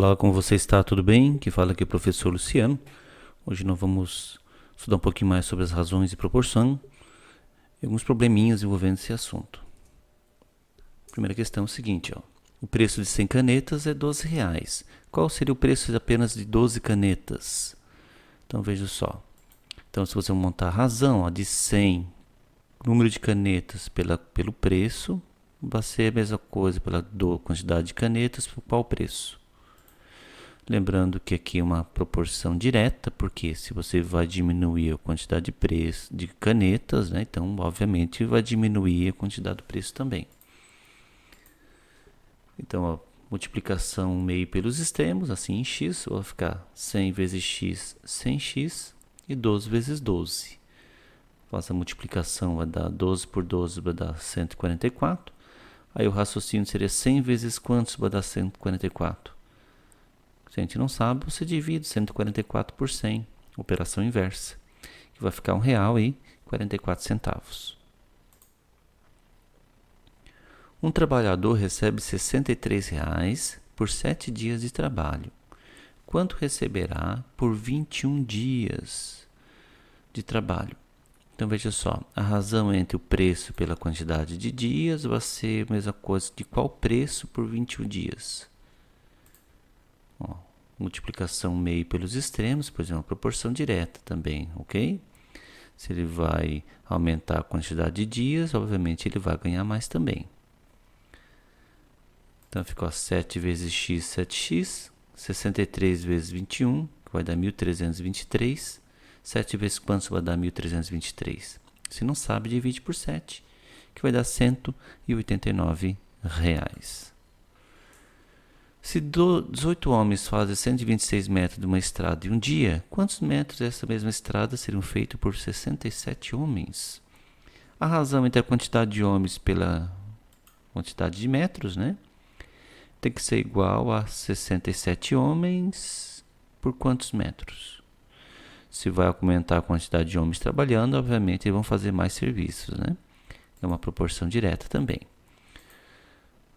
Olá, como você está? Tudo bem? Que fala aqui é o professor Luciano. Hoje nós vamos estudar um pouquinho mais sobre as razões de proporção e alguns probleminhas envolvendo esse assunto. Primeira questão é o seguinte, ó. O preço de 100 canetas é R$ 12. Qual seria o preço de apenas de 12 canetas? Então veja só. Então se você montar a razão de 100, número de canetas pelo preço, vai ser a mesma coisa pela quantidade de canetas, por qual preço? Lembrando que aqui é uma proporção direta, porque se você vai diminuir a quantidade de preço de canetas, né, então obviamente vai diminuir a quantidade do preço também. Então a multiplicação meio pelos extremos, assim em x, vai ficar 100 vezes x, 100x e 12 vezes 12. Faça a multiplicação, vai dar 12 por 12, vai dar 144. Aí o raciocínio seria 100 vezes quantos vai dar 144? Se a gente não sabe, você divide 144 por 100, operação inversa, que vai ficar R$1,44. Um trabalhador recebe R$ 63 por 7 dias de trabalho. Quanto receberá por 21 dias de trabalho? Então veja só, a razão entre o preço pela quantidade de dias vai ser a mesma coisa de qual preço por 21 dias. Multiplicação meio pelos extremos, pois é uma proporção direta também, ok? Se ele vai aumentar a quantidade de dias, obviamente ele vai ganhar mais também. Então ficou 7 vezes x, 7x, 63 vezes 21, que vai dar 1.323. 7 vezes quanto vai dar 1.323? Se não sabe, divide por 7, que vai dar R$189. Se 18 homens fazem 126 metros de uma estrada em um dia, quantos metros dessa mesma estrada seriam feitos por 67 homens? A razão entre a quantidade de homens pela quantidade de metros, né? Tem que ser igual a 67 homens por quantos metros? Se vai aumentar a quantidade de homens trabalhando, obviamente eles vão fazer mais serviços, né? É uma proporção direta também.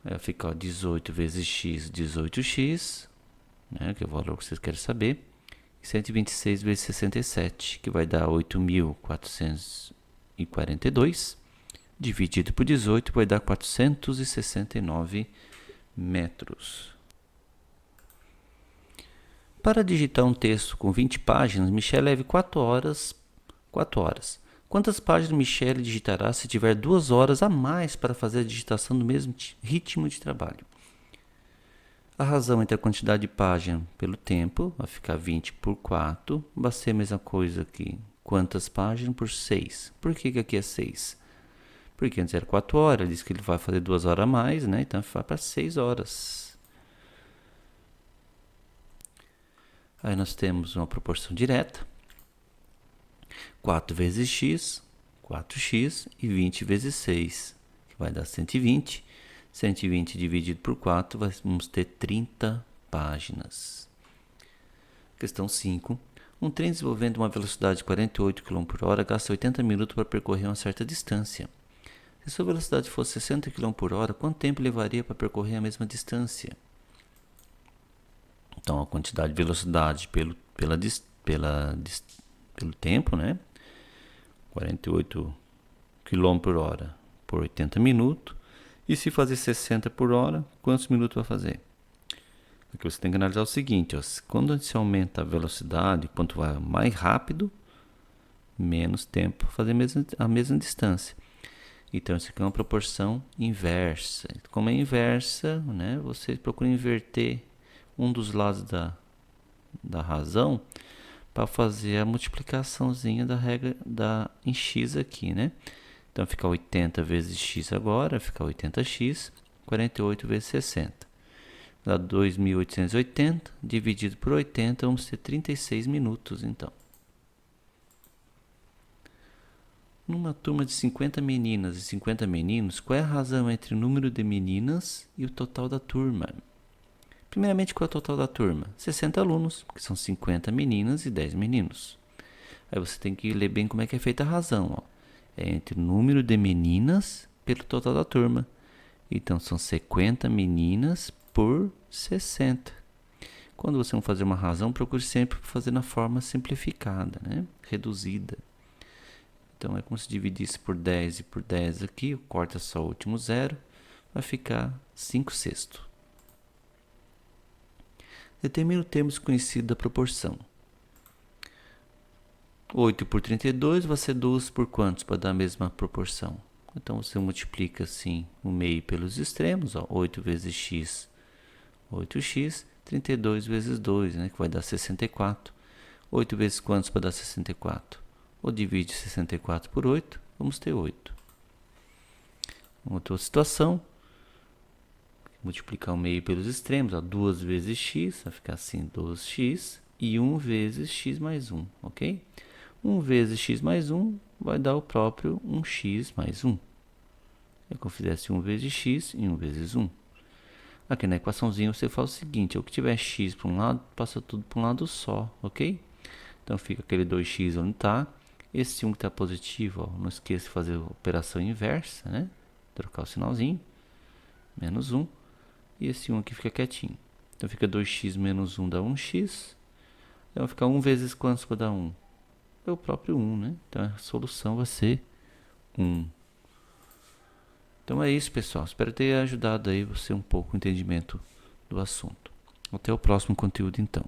Aí fica 18 vezes x, 18x, né, que é o valor que vocês querem saber, e 126 vezes 67, que vai dar 8.442, dividido por 18, vai dar 469 metros. Para digitar um texto com 20 páginas, Michelle leva 4 horas. Quantas páginas Michelle digitará se tiver 2 horas a mais para fazer a digitação do mesmo ritmo de trabalho? A razão entre a quantidade de páginas pelo tempo vai ficar 20 por 4, vai ser a mesma coisa que quantas páginas por 6. Por que aqui é 6? Porque antes era 4 horas, ele disse que ele vai fazer 2 horas a mais, né? Então vai para 6 horas. Aí nós temos uma proporção direta. 4 vezes x, 4x e 20 vezes 6, que vai dar 120. 120 dividido por 4, vamos ter 30 páginas. Questão 5. Um trem desenvolvendo uma velocidade de 48 km por hora gasta 80 minutos para percorrer uma certa distância. Se sua velocidade fosse 60 km por hora, quanto tempo levaria para percorrer a mesma distância? Então, a quantidade de velocidade pelo tempo, né? 48 km por hora por 80 minutos. E se fazer 60 por hora, quantos minutos vai fazer? Aqui você tem que analisar o seguinte, ó, quando se aumenta a velocidade, quanto vai mais rápido, menos tempo para fazer a mesma distância. Então, isso aqui é uma proporção inversa. Como é inversa, né, você procura inverter um dos lados da razão para fazer a multiplicaçãozinha da regra em x aqui, né? Então fica 80 vezes x agora, fica 80x, 48 vezes 60. Dá 2.880, dividido por 80, vamos ter 36 minutos, então. Numa turma de 50 meninas e 50 meninos, qual é a razão entre o número de meninas e o total da turma? Primeiramente, qual é o total da turma? 60 alunos, porque são 50 meninas e 10 meninos. Aí você tem que ler bem como é que é feita a razão, ó. É entre o número de meninas pelo total da turma. Então, são 50 meninas por 60. Quando você for fazer uma razão, procure sempre fazer na forma simplificada, né? Reduzida. Então, é como se dividisse por 10 e por 10 aqui, corta só o último zero, vai ficar 5/6. Determine o termo desconhecido da proporção. 8 por 32 vai ser 12 por quantos para dar a mesma proporção? Então, você multiplica assim o meio pelos extremos, ó, 8 vezes x, 8x, 32 vezes 2, né, que vai dar 64. 8 vezes quantos para dar 64? Ou divide 64 por 8, vamos ter 8. Outra situação, multiplicar o meio pelos extremos, ó, 2 vezes x, vai ficar assim, 2x, e 1 vezes x mais 1, ok? 1 vezes x mais 1 vai dar o próprio 1x mais 1. É como se fizesse 1 vezes x e 1 vezes 1. Aqui na equaçãozinha você faz o seguinte, o que tiver x para um lado, passa tudo para um lado só, ok? Então fica aquele 2x onde está. Esse 1 que está positivo, ó, não esqueça de fazer a operação inversa, né? Trocar o sinalzinho. Menos 1. E esse 1 aqui fica quietinho. Então fica 2x menos 1 dá 1x. Então vai ficar 1 vezes quantos para dar 1? É o próprio 1, né? Então a solução vai ser 1. Então é isso, pessoal. Espero ter ajudado aí você um pouco o entendimento do assunto. Até o próximo conteúdo, então.